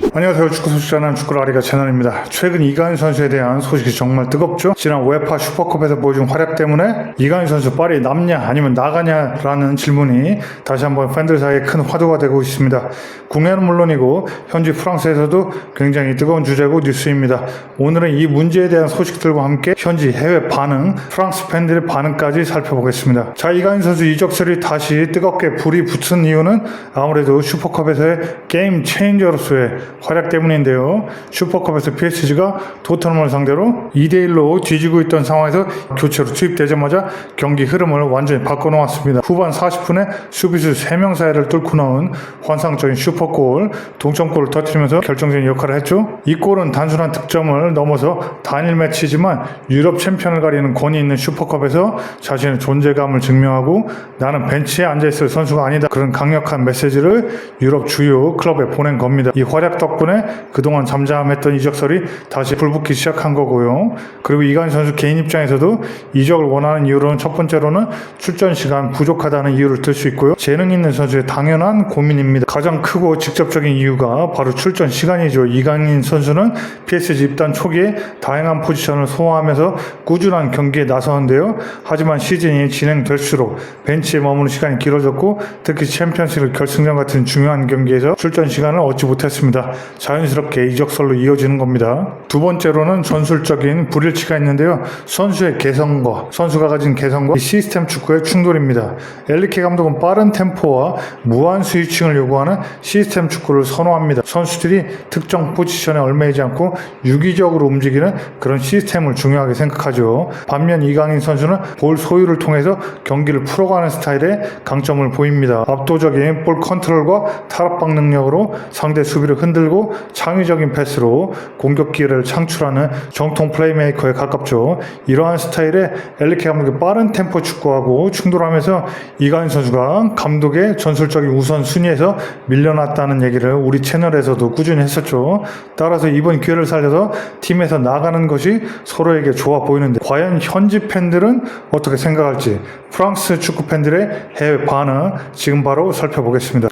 안녕하세요. 축구 소식 전하는 축구라리가 채널입니다. 최근 이강인 선수에 대한 소식이 정말 뜨겁죠. 지난 우에파 슈퍼컵에서 보여준 활약 때문에 이강인 선수 파리에 남냐 아니면 나가냐라는 질문이 다시 한번 팬들 사이에 큰 화두가 되고 있습니다. 국내는 물론이고 현지 프랑스에서도 굉장히 뜨거운 주제고 뉴스입니다. 오늘은 이 문제에 대한 소식들과 함께 현지 해외 반응, 프랑스 팬들의 반응까지 살펴보겠습니다. 자, 이강인 선수 이적설이 다시 뜨겁게 불이 붙은 이유는 아무래도 슈퍼컵에서의 게임 체인저로서의 활약 때문인데요. 슈퍼컵에서 PSG가 토트넘을 상대로 2대1로 뒤지고 있던 상황에서 교체로 투입되자마자 경기 흐름을 완전히 바꿔놓았습니다. 후반 40분에 수비수 3명 사이를 뚫고 나온 환상적인 슈퍼골, 동점골을 터뜨리면서 결정적인 역할을 했죠. 이 골은 단순한 득점을 넘어서 단일 매치지만 유럽 챔피언을 가리는 권위 있는 슈퍼컵에서 자신의 존재감을 증명하고 나는 벤치에 앉아있을 선수가 아니다, 그런 강력한 메시지를 유럽 주요 클럽에 보낸 겁니다. 이 활약 덕분에 그동안 잠잠했던 이적설이 다시 불붙기 시작한 거고요. 그리고 이강인 선수 개인 입장에서도 이적을 원하는 이유로는 첫 번째로는 출전 시간 부족하다는 이유를 들 수 있고요. 재능 있는 선수의 당연한 고민입니다. 가장 크고 직접적인 이유가 바로 출전 시간이죠. 이강인 선수는 PSG 입단 초기에 다양한 포지션을 소화하면서 꾸준한 경기에 나서는데요. 하지만 시즌이 진행될수록 벤치에 머무는 시간이 길어졌고 특히 챔피언스리그 결승전 같은 중요한 경기에서 출전 시간을 얻지 못했습니다. 자연스럽게 이적설로 이어지는 겁니다. 두 번째로는 전술적인 불일치가 있는데요. 선수의 개성과 선수가 가진 개성과 시스템 축구의 충돌입니다. 엘리케 감독은 빠른 템포와 무한 스위칭을 요구하는 시스템 축구를 선호합니다. 선수들이 특정 포지션에 얽매이지 않고 유기적으로 움직이는 그런 시스템을 중요하게 생각하죠. 반면 이강인 선수는 볼 소유를 통해서 경기를 풀어가는 스타일의 강점을 보입니다. 압도적인 볼 컨트롤과 탈압박 능력으로 상대 수비를 흔들고 창의적인 패스로 공격 기회를 창출하는 정통 플레이메이커에 가깝죠. 이러한 스타일의 엘리케 감독의 빠른 템포 축구하고 충돌하면서 이강인 선수가 감독의 전술적인 우선순위에서 밀려났다는 얘기를 우리 채널에서도 꾸준히 했었죠. 따라서 이번 기회를 살려서 팀에서 나가는 것이 서로에게 좋아 보이는데 과연 현지 팬들은 어떻게 생각할지, 프랑스 축구 팬들의 해외 반응 지금 바로 살펴보겠습니다.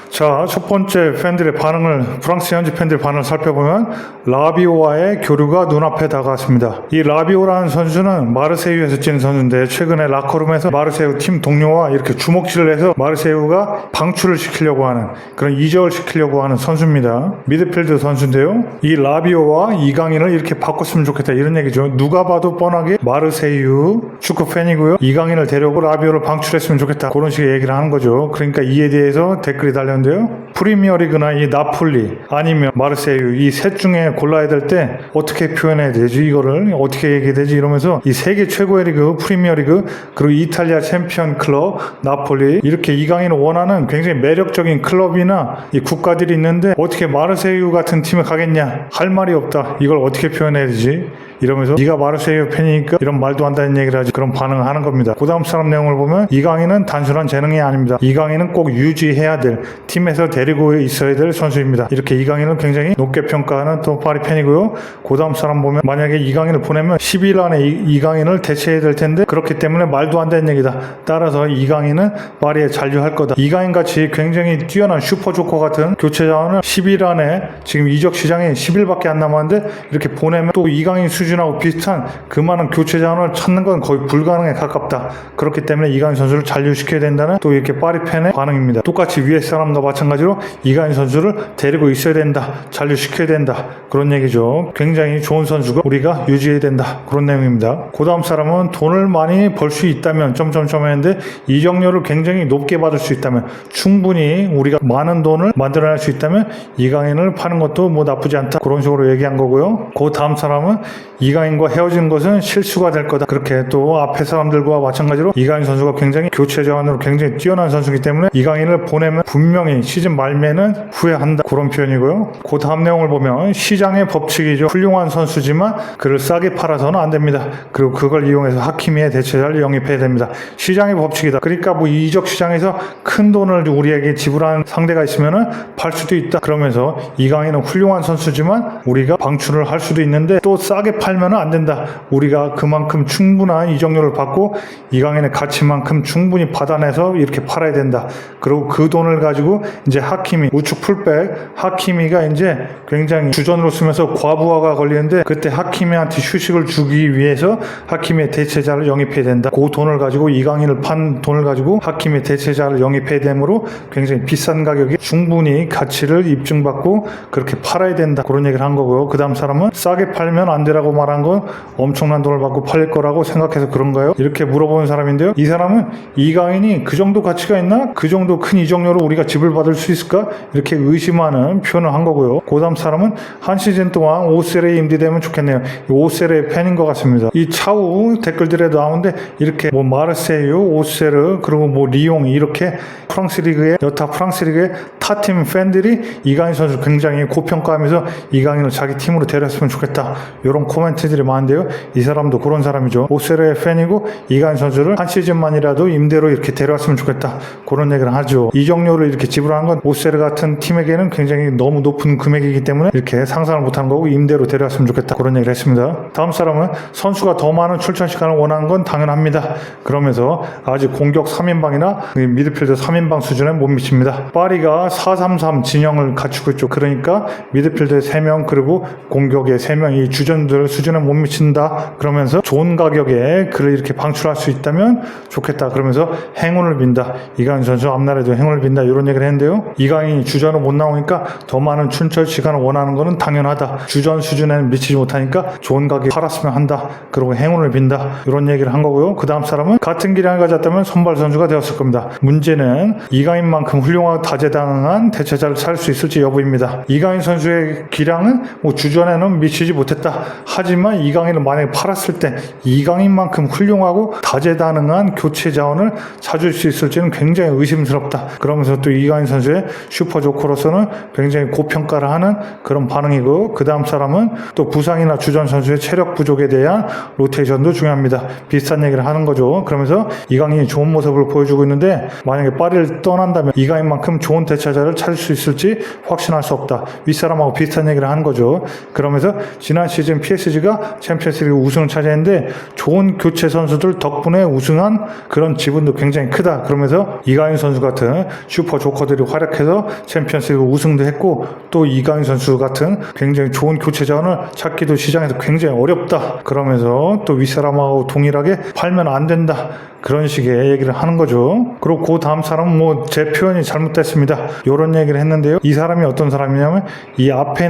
자, 첫 번째 프랑스 현지 팬들의 반응을 살펴보면 라비오와의 교류가 눈앞에 다가왔습니다. 이 라비오라는 선수는 마르세유에서 뛴 선수인데 최근에 라커룸에서 마르세유 팀 동료와 이렇게 주먹질을 해서 마르세유가 방출을 시키려고 하는, 그런 이적을 시키려고 하는 선수입니다. 미드필드 선수인데요. 이 라비오와 이강인을 이렇게 바꿨으면 좋겠다, 이런 얘기죠. 누가 봐도 뻔하게 마르세유 축구 팬이고요. 이강인을 데려오고 라비오를 방출했으면 좋겠다, 그런 식의 얘기를 하는 거죠. 그러니까 이에 대해서 댓글이 달렸는데 프리미어리그나 이 나폴리 아니면 마르세유 이 셋 중에 골라야 될 때 어떻게 표현해야 되지, 이거를 어떻게 얘기해야 되지 이러면서 이 세계 최고의 리그 프리미어리그 그리고 이탈리아 챔피언 클럽 나폴리, 이렇게 이강인을 원하는 굉장히 매력적인 클럽이나 이 국가들이 있는데 어떻게 마르세유 같은 팀에 가겠냐, 할 말이 없다, 이걸 어떻게 표현해야 되지 이러면서 네가 마르세유 팬이니까 이런 말도 한다는 얘기를 하지, 그런 반응을 하는 겁니다. 그 다음 사람 내용을 보면 이강인은 단순한 재능이 아닙니다. 이강인은 꼭 유지해야 될, 팀에서 데리고 있어야 될 선수입니다. 이렇게 이강인을 굉장히 높게 평가하는 또 파리 팬이고요. 그 다음 사람 보면 만약에 이강인을 보내면 10일 안에 이강인을 대체해야 될 텐데 그렇기 때문에 말도 안 되는 얘기다. 따라서 이강인은 파리에 잔류할 거다. 이강인같이 굉장히 뛰어난 슈퍼조커 같은 교체 자원을 10일 안에, 지금 이적 시장이 10일밖에 안 남았는데 이렇게 보내면 또 이강인 수준하고 비슷한 그 많은 교체 자원을 찾는 건 거의 불가능에 가깝다. 그렇기 때문에 이강인 선수를 잔류시켜야 된다는 또 이렇게 파리 팬의 반응입니다. 똑같이 위에 사람과 마찬가지로 이강인 선수를 데리고 있어야 된다, 잔류시켜야 된다, 그런 얘기죠. 굉장히 좋은 선수가 우리가 유지해야 된다, 그런 내용입니다. 그 다음 사람은 돈을 많이 벌 수 있다면 했는데 이적료를 굉장히 높게 받을 수 있다면, 충분히 우리가 많은 돈을 만들어낼 수 있다면 이강인을 파는 것도 뭐 나쁘지 않다, 그런 식으로 얘기한 거고요. 그 다음 사람은 이강인과 헤어지는 것은 실수가 될 거다, 그렇게 또 앞에 사람들과 마찬가지로 이강인 선수가 굉장히 교체 자원으로 굉장히 뛰어난 선수이기 때문에 이강인을 보내면 분명히 시즌 말면은 후회한다, 그런 표현이고요. 그 다음 내용을 보면 시장의 법칙이죠. 훌륭한 선수지만 그를 싸게 팔아서는 안 됩니다. 그리고 그걸 이용해서 하키미의 대체자를 영입해야 됩니다. 시장의 법칙이다. 그러니까 뭐 이적 시장에서 큰 돈을 우리에게 지불하는 상대가 있으면은 팔 수도 있다. 그러면서 이강인은 훌륭한 선수지만 우리가 방출을 할 수도 있는데 또 싸게 팔면 안 된다. 우리가 그만큼 충분한 이적료를 받고 이강인의 가치만큼 충분히 받아내서 이렇게 팔아야 된다. 그리고 그 돈을 가지고 이제 하키미 우측 풀백 하키미가 이제 굉장히 주전으로 쓰면서 과부하가 걸리는데 그때 하키미한테 휴식을 주기 위해서 하키미의 대체자를 영입해야 된다. 그 돈을 가지고 이강인을 판 돈을 가지고 하키미의 대체자를 영입해야 되므로 굉장히 비싼 가격에 충분히 가치를 입증받고 그렇게 팔아야 된다. 그런 얘기를 한 거고요. 그 다음 사람은 싸게 팔면 안 되라고 말한 건 엄청난 돈을 받고 팔릴 거라고 생각해서 그런가요? 이렇게 물어보는 사람인데요. 이 사람은 이강인이 그 정도 가치가 있나? 그 정도 큰 이적료로 우리가 지불받을 수 있을까? 이렇게 의심하는 표현을 한 거고요. 그 다음 사람은 한 시즌 동안 오셀에 임대되면 좋겠네요. 오셀의 팬인 것 같습니다. 이 차후 댓글들에 나오는데 이렇게 뭐 마르세유, 오세르, 그리고 뭐 리옹 이렇게 프랑스 리그의 여타 프랑스 리그의 타팀 팬들이 이강인 선수를 굉장히 고평가하면서 이강인을 자기 팀으로 데려왔으면 좋겠다. 이런 코멘트들이 많은데요. 이 사람도 그런 사람이죠. 오세르의 팬이고 이강인 선수를 한 시즌만이라도 임대로 이렇게 데려왔으면 좋겠다. 그런 얘기를 하죠. 이적료를 이렇게 지불하는 건 오세르 같은 팀에게는 굉장히 너무 높은 금액이기 때문에 이렇게 상상을 못하는 거고 임대로 데려왔으면 좋겠다. 그런 얘기를 했습니다. 다음 사람은 선수가 더 많은 출전 시간을 원하는 건 당연합니다. 그러면서 아직 공격 3인방이나 미드필더 3인방 수준에 못 미칩니다. 파리가 4-3-3 진영을 갖추고 있죠. 그러니까 미드필더에 3명 그리고 공격에 3명이 주전들 수준에 못 미친다. 그러면서 좋은 가격에 그를 이렇게 방출할 수 있다면 좋겠다. 그러면서 행운을 빈다. 이강인 선수 앞날에도 행운을 빈다. 이런 얘기를 했는데요. 이강인이 주전으로 못 나오니까 더 많은 출전 시간을 원하는 것은 당연하다. 주전 수준에는 미치지 못하니까 좋은 가격에 팔았으면 한다. 그리고 행운을 빈다. 이런 얘기를 한 거고요. 그 다음 사람은 같은 기량을 가졌다면 선발 선수가 되었을 겁니다. 문제는 이강인만큼 훌륭하고 다재다능한 대체자를 찾을 수 있을지 여부입니다. 이강인 선수의 기량은 뭐 주전에는 미치지 못했다. 하지만 이강인을 만약에 팔았을 때 이강인만큼 훌륭하고 다재다능한 교체 자원을 찾을 수 있을지는 굉장히 의심스럽다. 그러면서 또 이강인 선수의 슈퍼조커로서는 굉장히 고평가를 하는 그런 반응이고 그 다음 사람은 또 부상이나 주전 선수의 체력 부족에 대한 로테이션도 중요합니다. 비슷한 얘기를 하는 거죠. 그러면서 이강인이 좋은 모습을 보여주고 있는데 만약에 파리를 떠난다면 이강인만큼 좋은 대체자를 찾을 수 있을지 확신할 수 없다. 윗사람하고 비슷한 얘기를 하는 거죠. 그러면서 지난 시즌 PSG가 챔피언스리그 우승을 차지했는데 좋은 교체 선수들 덕분에 우승한 그런 지분도 굉장히 크다. 그러면서 이강인 선수 같은 슈퍼 조커들이 활약해서 챔피언스리그 우승도 했고 또 이강인 선수 같은 굉장히 좋은 교체 자원을 찾기도 시장에서 굉장히 어렵다. 그러면서 또 윗사람하고 동일하게 팔면 안 된다. 그런 식의 얘기를 하는 거죠. 그리고 그 다음 사람은 뭐 제 표현이 잘못됐습니다. 이런 얘기를 했는데요. 이 사람이 어떤 사람이냐면 이 앞에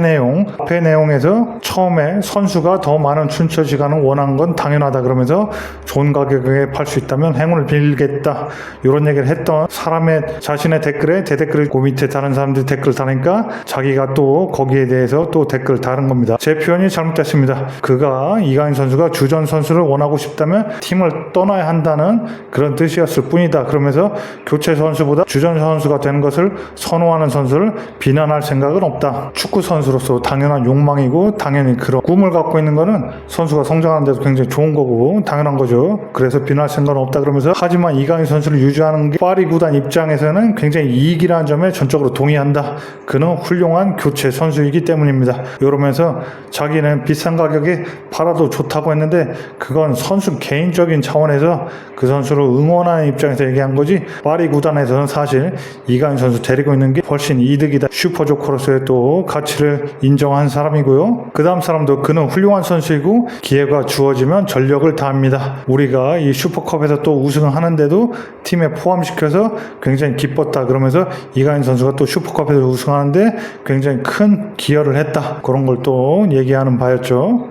내용에서 처음에 선수가 더 많은 출전 시간을 원한 건 당연하다. 그러면서 좋은 가격에 팔 수 있다면 행운을 빌겠다. 이런 얘기를 했던 사람의 자신의 댓글에 대댓글을 그 밑에 다른 사람들이 댓글 다니까 자기가 또 거기에 대해서 또 댓글 다른 겁니다. 제 표현이 잘못됐습니다. 그가 이강인 선수가 주전 선수를 원하고 싶다면 팀을 떠나야 한다는 그런 뜻이었을 뿐이다. 그러면서 교체 선수보다 주전 선수가 되는 것을 선호하는 선수를 비난할 생각은 없다. 축구 선수로서 당연한 욕망이고 당연히 그런 꿈을 갖고 있는 거는 선수가 성장하는 데도 굉장히 좋은 거고 당연한 거죠. 그래서 비난할 생각은 없다. 그러면서 하지만 이강인 선수를 유지하는 게 파리 구단 입장에서는 굉장히 이익이라는 점에 전적으로 동의한다. 그는 훌륭한 교체 선수이기 때문입니다. 이러면서 자기는 비싼 가격에 팔아도 좋다고 했는데 그건 선수 개인적인 차원에서 그 선수를 응원하는 입장에서 얘기한 거지 파리 구단에서는 사실 이강인 선수 데리고 있는 게 훨씬 이득이다. 슈퍼조커로서의 또 가치를 인정한 사람이고요. 그 다음 사람도 그는 훌륭한 선수이고 기회가 주어지면 전력을 다합니다. 우리가 이 슈퍼컵에서 또 우승을 하는데도 팀에 포함시켜서 굉장히 기뻤다. 그러면서 이강인 선수가 또 슈퍼컵에서 우승하는데 굉장히 큰 기여를 했다. 그런 걸 또 얘기하는 바였죠.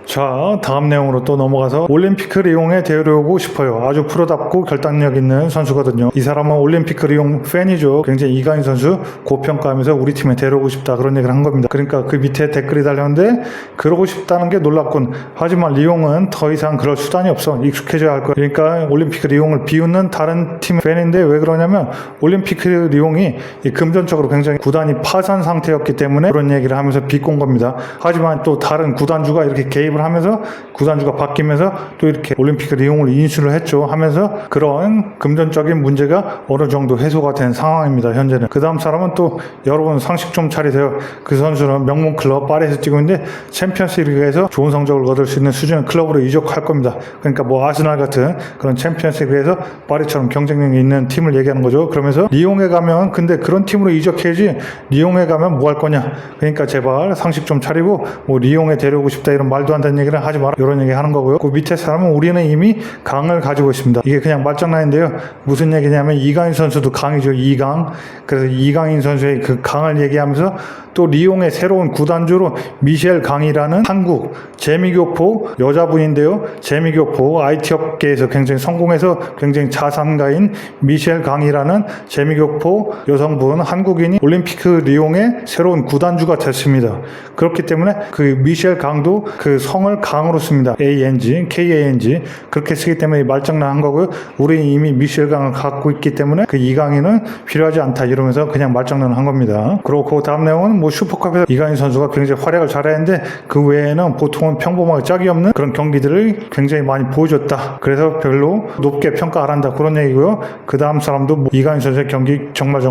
자, 다음 내용으로 또 넘어가서 올림피크 리옹에 데려오고 싶어요. 아주 프로답고 결단력 있는 선수거든요. 이 사람은 올림피크 리옹 팬이죠. 굉장히 이강인 선수 고평가하면서 우리 팀에 데려오고 싶다. 그런 얘기를 한 겁니다. 그러니까 그 밑에 댓글이 달렸는데 그러고 싶다는 게 놀랍군. 하지만 리옹은 더 이상 그럴 수단이 없어. 익숙해져야 할 거야. 그러니까 올림피크 리옹을 비웃는 다른 팀 팬인데 왜 그러냐면 올림피크 리옹이 금전적으로 굉장히 구단이 파산 상태였기 때문에 그런 얘기를 하면서 비꼰 겁니다. 하지만 또 다른 구단주가 이렇게 개입을 하면서 구단주가 바뀌면서 또 이렇게 올림픽 리옹을 인수를 했죠 하면서 그런 금전적인 문제가 어느 정도 해소가 된 상황입니다. 현재는. 그 다음 사람은 또 여러분 상식 좀 차리세요. 그 선수는 명문 클럽 파리에서 뛰고 있는데 챔피언스 리그에서 좋은 성적을 거둘 수 있는 수준의 클럽으로 이적할 겁니다. 그러니까 뭐 아스날 같은 그런 챔피언스 리그에서 파리처럼 경쟁력이 있는 팀을 얘기하는 거죠. 그러면서 리옹에 가면 근데 그런 팀으로 이적해야지 리옹에 가면 뭐 할 거냐. 그러니까 제발 상식 좀 차리고 뭐 리옹에 데려오고 싶다 이런 말도 안 되는 얘기를 하지 마라. 이런 얘기 하는 거고요. 그 밑에 사람은 우리는 이미 강을 가지고 있습니다. 이게 그냥 말장난인데요. 무슨 얘기냐면 이강인 선수도 강이죠. 이강. 그래서 이강인 선수의 그 강을 얘기하면서 또 리옹의 새로운 구단주로 미셸 강이라는 한국 재미교포 여자분인데요. 재미교포 IT 업계에서 굉장히 성공해서 굉장히 자산가인 미셸 강이라는 재미교포 여성분 한국인이 올림픽 리옹의 새로운 구단주가 됐습니다. 그렇기 때문에 그 미셸 강도 그 성을 강으로 씁니다. ANG, KANG 그렇게 쓰기 때문에 말장난한 거고요. 우리 이미 미셸 강을 갖고 있기 때문에 그 이강인은 필요하지 않다 이러면서 그냥 말장난을 한 겁니다. 그리고 그 다음 내용은 뭐 슈퍼컵에서 이강인 선수가 굉장히 활약을 잘했는데 그 외에는 보통은 평범하게 짝이 없는 그런 경기들을 굉장히 많이 보여줬다. 그래서 별로 높게 평가 안 한다 그런 얘기고요. 그 다음 사람도 뭐 이강인 선수의 경기 정말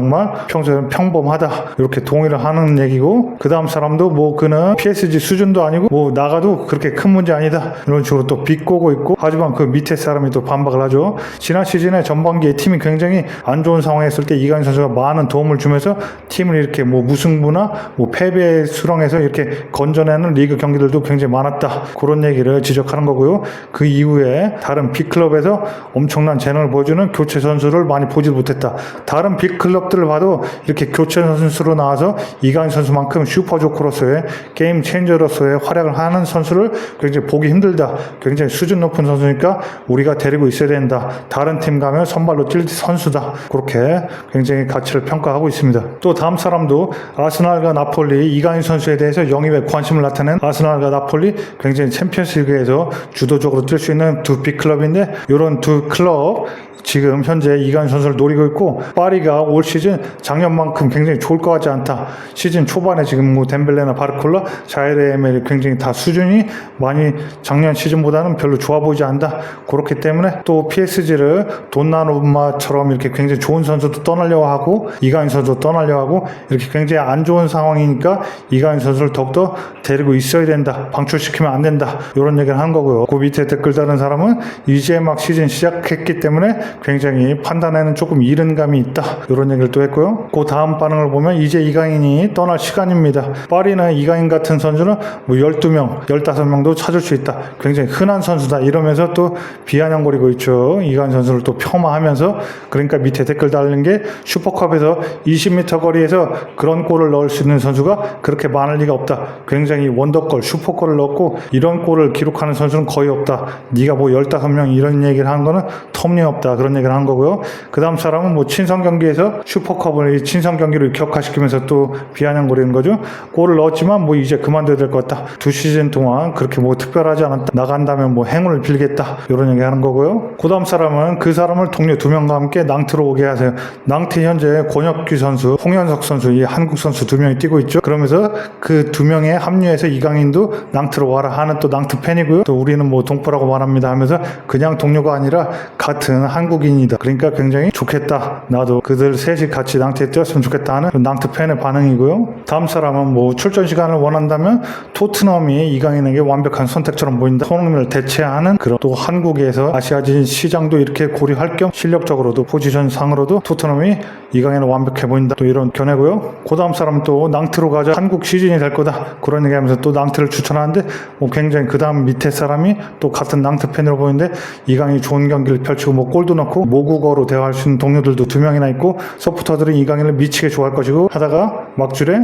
평소에는 평범하다 이렇게 동의를 하는 얘기고 그 다음 사람도 뭐 그는 PSG 수준도 아니고 뭐 나가도 그렇게 큰 문제 아니다 이런 식으로 또 비꼬고 있고 하지만 그 밑에 사람이 또 반박을 하죠. 지난 시즌에 전반기에 팀이 굉장히 안 좋은 상황에 있을 때 이강인 선수가 많은 도움을 주면서 팀을 이렇게 뭐 무승부나 뭐 패배의 수렁에서 이렇게 건져내는 리그 경기들도 굉장히 많았다. 그런 얘기를 지적하는 거고요. 그 이후에 다른 빅클럽에서 엄청난 재능을 보여주는 교체 선수를 많이 보지 못했다. 다른 빅클럽들을 봐도 이렇게 교체 선수로 나와서 이강인 선수만큼 슈퍼조커로서의 게임 체인저로서의 활약을 하는 선수를 굉장히 보기 힘들다. 굉장히 수준 높은 선수니까 우리가 데리고 있어야 된다. 다른 팀 가면 선발로 뛸 선수다. 그렇게 굉장히 가치를 평가하고 있습니다. 또 다음 사람도 아스날과 나폴리 이강인 선수에 대해서 영입에 관심을 나타낸 아스날과 나폴리 굉장히 챔피언스 리그에서 주도적으로 뛸 수 있는 두 빅클럽인데 이런 두 클럽 지금 현재 이강인 선수를 노리고 있고 파리가 올 시즌 작년만큼 굉장히 좋을 것 같지 않다. 시즌 초반에 지금 뭐 덴벨레나 바르콜라, 자이레 에메리 굉장히 다 수준이 많이 작년 시즌보다는 별로 좋아 보이지 않다. 그렇기 때문에 또 PSG를 돈나루마처럼 이렇게 굉장히 좋은 선수도 떠나려고 하고 이강인 선수도 떠나려고 하고 이렇게 굉장히 안 좋은 상황이니까 이강인 선수를 더욱더 데리고 있어야 된다. 방출시키면 안 된다. 이런 얘기를 하는 거고요. 그 밑에 댓글 다는 사람은 이제 막 시즌 시작했기 때문에 굉장히 판단에는 조금 이른 감이 있다. 이런 얘기를 또 했고요. 그 다음 반응을 보면 이제 이강인이 떠날 시간입니다. 파리는 이강인 같은 선수는 뭐 12명, 15명도 찾을 수 있다. 굉장히 흔한 선수다. 이러면서 또 비아냥거리고 있죠. 이강인 선수를 또 폄하하면서 그러니까 밑에 댓글 달린 게 슈퍼컵에서 20m 거리에서 그런 골을 넣을 수 있는 선수가 그렇게 많을 리가 없다. 굉장히 원더골, 슈퍼골을 넣고 이런 골을 기록하는 선수는 거의 없다. 네가 뭐 15명 이런 얘기를 하는 거는 터무니없다. 그런 얘기를 한 거고요. 그 다음 사람은 뭐 친선 경기에서 슈퍼컵을 친선 경기로 격화시키면서 또 비아냥거리는 거죠. 골을 넣었지만 뭐 이제 그만둬야 될 것 같다. 2시즌 동안 그렇게 뭐 특별하지 않았다. 나간다면 뭐 행운을 빌겠다. 이런 얘기 하는 거고요. 그 다음 사람은 그 사람을 동료 2명과 함께 낭트로 오게 하세요. 낭트 현재 권혁규 선수, 홍현석 선수, 이 한국 선수 2명이 뛰고 있죠. 그러면서 그 2명에 합류해서 이강인도 낭트로 와라 하는 또 낭트 팬이고요. 또 우리는 뭐 동포라고 말합니다 하면서 그냥 동료가 아니라 같은 한국인이다. 그러니까 굉장히 좋겠다. 나도 그들 셋이 같이 낭트에 뛰었으면 좋겠다 하는 낭트 팬의 반응이고요. 다음 사람은 뭐 출전 시간을 원한다면 토트넘이 이강인에게 완벽한 선택처럼 보인다. 손흥민을 대체하는 그런 또 한국에서 아시아진 시장도 이렇게 고려할 겸 실력적으로도 포지션상으로도 토트넘이 이강인은 완벽해 보인다. 또 이런 견해고요. 그 다음 사람은 또 낭트로 가자. 한국 시즌이 될 거다. 그런 얘기하면서 또 낭트를 추천하는데 뭐 굉장히 그 다음 밑에 사람이 또 같은 낭트 팬으로 보이는데 이강인이 좋은 경기를 펼치고 뭐 골도 넣고 모국어로 대화할 수 있는 동료들도 2명이나 있고 서포터들은 이강인을 미치게 좋아할 것이고 하다가 막줄에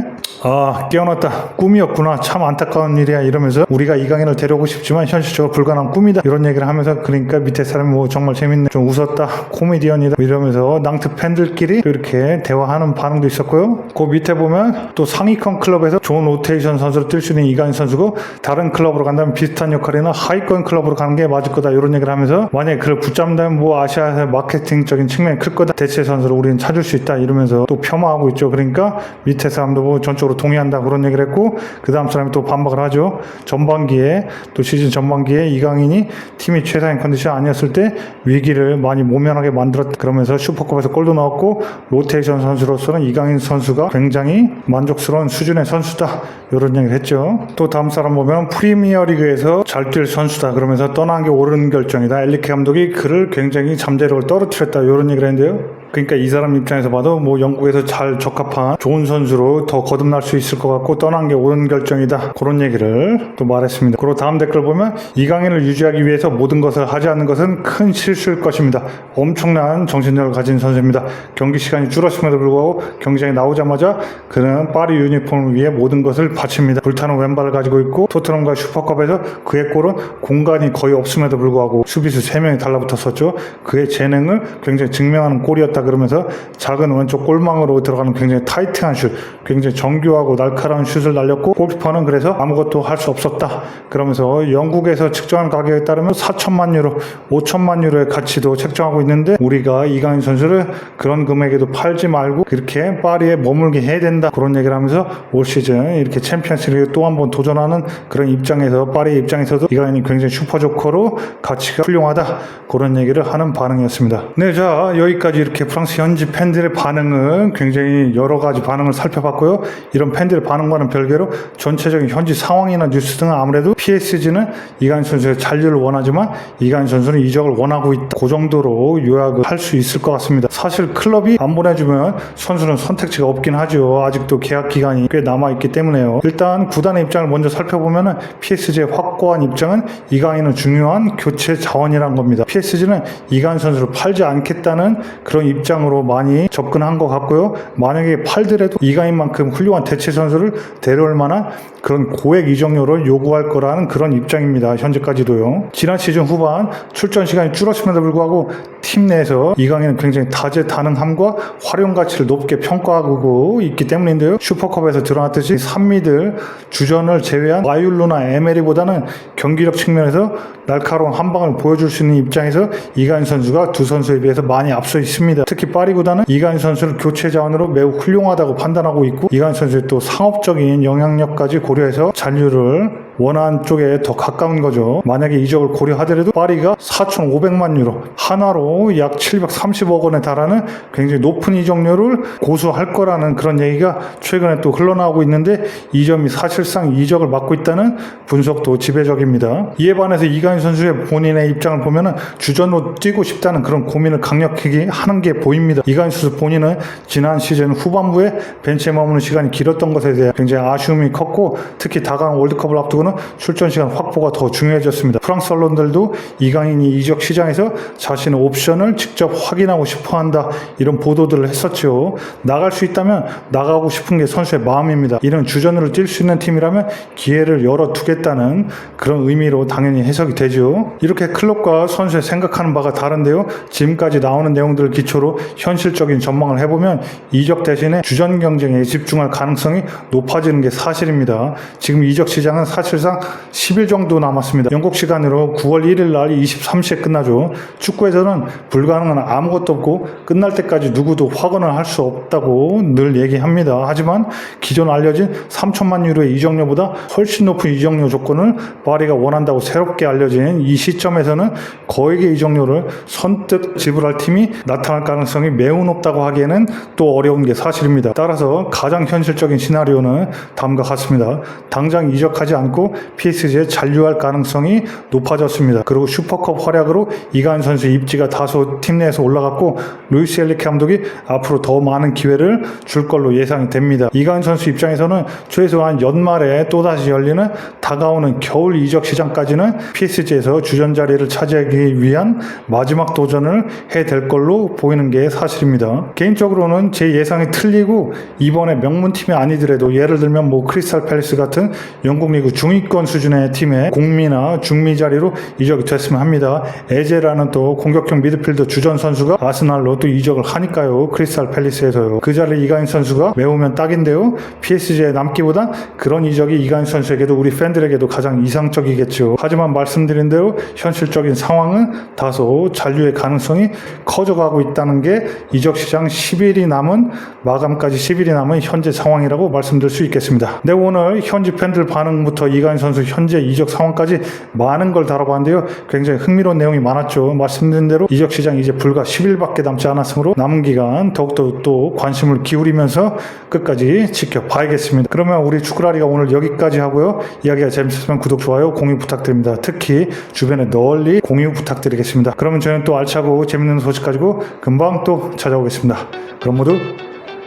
깨어났다. 꿈이었구나. 참 안타까운 일이야. 이러면서 우리가 이강인을 데려오고 싶지만 현실적으로 불가능한 꿈이다. 이런 얘기를 하면서 그러니까 밑에 사람이 뭐 정말 재밌네. 좀 웃었다. 코미디언이다. 이러면서 낭트 팬들끼리 이렇게 대화하는 반응도 있었고요. 그 밑에 보면 또 상위권 클럽에서 좋은 로테이션 선수로 뛸 수 있는 이강인 선수고 다른 클럽으로 간다면 비슷한 역할이나 하위권 클럽으로 가는 게 맞을 거다. 이런 얘기를 하면서 만약에 그를 붙잡는다면 뭐 아시아의 마케팅적인 측면이 클 거다. 대체 선수를 우리는 찾을 수 있다. 이러면서 또 폄하하고 있죠. 그러니까 밑에 사람도 뭐 전적으로 동의한다. 그런 얘기를 했고 그 다음 사람이 또 반박을 하죠. 전반 후반기에 또 시즌 전반기에 이강인이 팀이 최상의 컨디션 아니었을 때 위기를 많이 모면하게 만들었다. 그러면서 슈퍼컵에서 골도 넣었고 로테이션 선수로서는 이강인 선수가 굉장히 만족스러운 수준의 선수다. 이런 얘기를 했죠. 또 다음 사람 보면 프리미어리그에서 잘 뛸 선수다. 그러면서 떠난 게 옳은 결정이다. 엘리케 감독이 그를 굉장히 잠재력을 떨어뜨렸다. 이런 얘기를 했는데요. 그러니까 이 사람 입장에서 봐도 뭐 영국에서 잘 적합한 좋은 선수로 더 거듭날 수 있을 것 같고 떠난 게 옳은 결정이다. 그런 얘기를 또 말했습니다. 그리고 다음 댓글 보면 이강인을 유지하기 위해서 모든 것을 하지 않는 것은 큰 실수일 것입니다. 엄청난 정신력을 가진 선수입니다. 경기 시간이 줄었음에도 불구하고 경기장에 나오자마자 그는 파리 유니폼을 위해 모든 것을 바칩니다. 불타는 왼발을 가지고 있고 토트넘과 슈퍼컵에서 그의 골은 공간이 거의 없음에도 불구하고 수비수 3명이 달라붙었었죠. 그의 재능을 굉장히 증명하는 골이었다. 그러면서 작은 왼쪽 골망으로 들어가는 굉장히 타이트한 슛, 굉장히 정교하고 날카로운 슛을 날렸고 골키퍼는 그래서 아무것도 할 수 없었다. 그러면서 영국에서 측정한 가격에 따르면 4천만 유로, 5천만 유로의 가치도 책정하고 있는데 우리가 이강인 선수를 그런 금액에도 팔지 말고 그렇게 파리에 머물게 해야 된다. 그런 얘기를 하면서 올 시즌 이렇게 챔피언스리그 또 한 번 도전하는 그런 입장에서 파리 입장에서도 이강인이 굉장히 슈퍼조커로 가치가 훌륭하다. 그런 얘기를 하는 반응이었습니다. 네, 자 여기까지 이렇게 프랑스 현지 팬들의 반응은 굉장히 여러 가지 반응을 살펴봤고요. 이런 팬들의 반응과는 별개로 전체적인 현지 상황이나 뉴스 등은 아무래도 PSG는 이강인 선수의 잔류를 원하지만 이강인 선수는 이적을 원하고 있다. 그 정도로 요약을 할 수 있을 것 같습니다. 사실 클럽이 안 보내주면 선수는 선택지가 없긴 하죠. 아직도 계약 기간이 꽤 남아있기 때문에요. 일단 구단의 입장을 먼저 살펴보면 PSG의 확고한 입장은 이강인은 중요한 교체 자원이란 겁니다. PSG는 이강인 선수를 팔지 않겠다는 그런 입장으로 많이 접근한 것 같고요. 만약에 팔더라도 이강인만큼 훌륭한 대체 선수를 데려올 만한 그런 고액 이적료를 요구할 거라는 그런 입장입니다. 현재까지도요. 지난 시즌 후반 출전 시간이 줄었음에도 불구하고 팀 내에서 이강인은 굉장히 다재다능함과 활용 가치를 높게 평가하고 있기 때문인데요. 슈퍼컵에서 드러났듯이 산미들 주전을 제외한 마율루나 에메리보다는 경기력 측면에서 날카로운 한방을 보여줄 수 있는 입장에서 이강인 선수가 두 선수에 비해서 많이 앞서 있습니다. 특히 파리 구단은 이강인 선수를 교체 자원으로 매우 훌륭하다고 판단하고 있고 이강인 선수의 또 상업적인 영향력까지 고려해서 잔류를 원하는 쪽에 더 가까운 거죠. 만약에 이적을 고려하더라도 파리가 4,500만 유로, 한화로 약 730억 원에 달하는 굉장히 높은 이적료를 고수할 거라는 그런 얘기가 최근에 또 흘러나오고 있는데 이 점이 사실상 이적을 막고 있다는 분석도 지배적입니다. 이에 반해서 이강인 선수의 본인의 입장을 보면은 주전으로 뛰고 싶다는 그런 고민을 강력하게 하는 게 보입니다. 이강인 선수 본인은 지난 시즌 후반부에 벤치에 머무는 시간이 길었던 것에 대해 굉장히 아쉬움이 컸고 특히 다가오는 월드컵을 앞두고는 출전 시간 확보가 더 중요해졌습니다. 프랑스 언론들도 이강인이 이적 시장에서 자신의 옵션을 직접 확인하고 싶어한다 이런 보도들을 했었죠. 나갈 수 있다면 나가고 싶은 게 선수의 마음입니다. 이런 주전으로 뛸 수 있는 팀이라면 기회를 열어두겠다는 그런 의미로 당연히 해석이 되죠. 이렇게 클럽과 선수의 생각하는 바가 다른데요. 지금까지 나오는 내용들을 기초로 현실적인 전망을 해보면 이적 대신에 주전 경쟁에 집중할 가능성이 높아지는 게 사실입니다. 지금 이적 시장은 사실상 10일 정도 남았습니다. 영국 시간으로 9월 1일 날 23시에 끝나죠. 축구에서는 불가능한 아무것도 없고 끝날 때까지 누구도 확언을 할 수 없다고 늘 얘기합니다. 하지만 기존 알려진 3천만 유로의 이적료보다 훨씬 높은 이적료 조건을 파리가 원한다고 새롭게 알려진 이 시점에서는 거액의 이적료를 선뜻 지불할 팀이 나타날 가능성이 매우 높다고 하기에는 또 어려운 게 사실입니다. 따라서 가장 현실적인 시나리오는 다음과 같습니다. 당장 이적하지 않고 PSG에 잔류할 가능성이 높아졌습니다. 그리고 슈퍼컵 활약으로 이강인 선수의 입지가 다소 팀 내에서 올라갔고 루이스 엘리케 감독이 앞으로 더 많은 기회를 줄 걸로 예상이 됩니다. 이강인 선수 입장에서는 최소한 연말에 또다시 열리는 다가오는 겨울 이적 시장까지는 PSG에서 주전 자리를 차지하기 위한 마지막 도전을 해야 될 걸로 보이는 게 사실입니다. 개인적으로는 제 예상이 틀리고 이번에 명문팀이 아니더라도 예를 들면 뭐 크리스탈 팰리스 같은 영국 리그 중위권 수준의 팀의 공미나 중미 자리로 이적이 됐으면 합니다. 에제라는 또 공격형 미드필더 주전 선수가 아스날로 또 이적을 하니까요. 크리스탈 팰리스에서요. 그 자리를 이강인 선수가 메우면 딱인데요. PSG에 남기보단 그런 이적이 이강인 선수에게도 우리 팬들에게도 가장 이상적이겠죠. 하지만 말씀드린 대로 현실적인 상황은 다소 잔류의 가능성이 커져가고 있다는 게 이적 시장 10일이 남은 마감까지 10일이 남은 현재 상황이라고 말씀드릴 수 있겠습니다. 네, 오늘 현지 팬들 반응부터 이강인 선수 현재 이적 상황까지 많은 걸 다뤄봤는데요. 굉장히 흥미로운 내용이 많았죠. 말씀드린 대로 이적 시장 이제 불과 10일밖에 남지 않았으므로 남은 기간 더욱더 또 관심을 기울이면서 끝까지 지켜봐야겠습니다. 그러면 우리 축구라리가 오늘 여기까지 하고요. 이야기가 재밌었으면 구독, 좋아요, 공유 부탁드립니다. 특히 주변에 널리 공유 부탁드리겠습니다. 그러면 저는 또 알차고 재밌는 소식 가지고 금방 또 찾아오겠습니다. 그럼 모두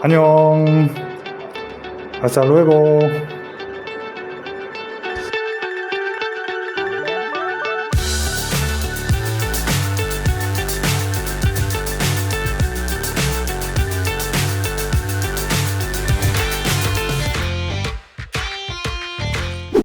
안녕. Hasta luego.